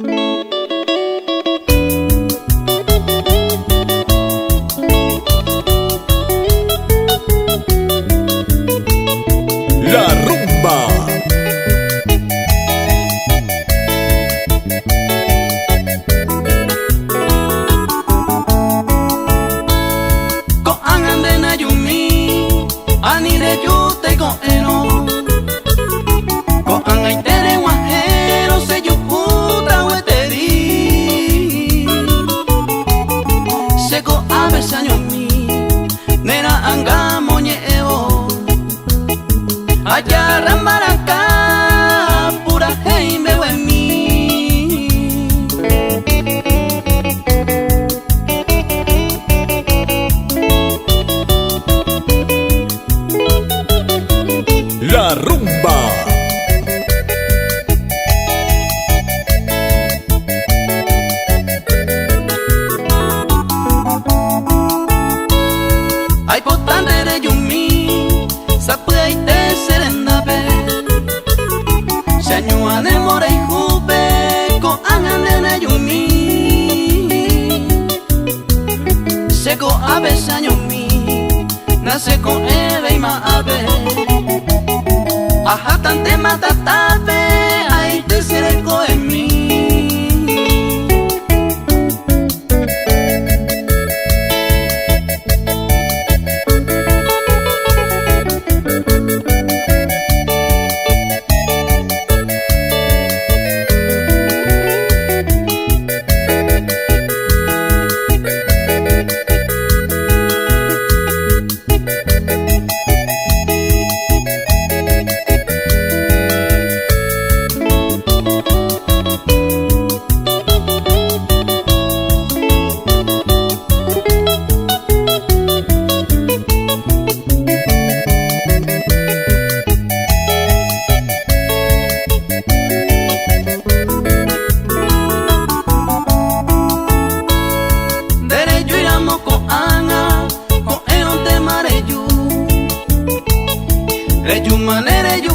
La rumba. Ko angande na yumi anire yute ko eno ko angai tere wahero se yuputa weteri se ko abesa yumi nera anga moñeo ayara maraka pura heime wemi. La rumba. Ay potande de yumi sapui te serendabe seanyuane more jupe ko angane na yumi seko abe seanyumi nace con ebe y ma abe ajá tante matatabe ay te sereko en mí. Reyu manere yu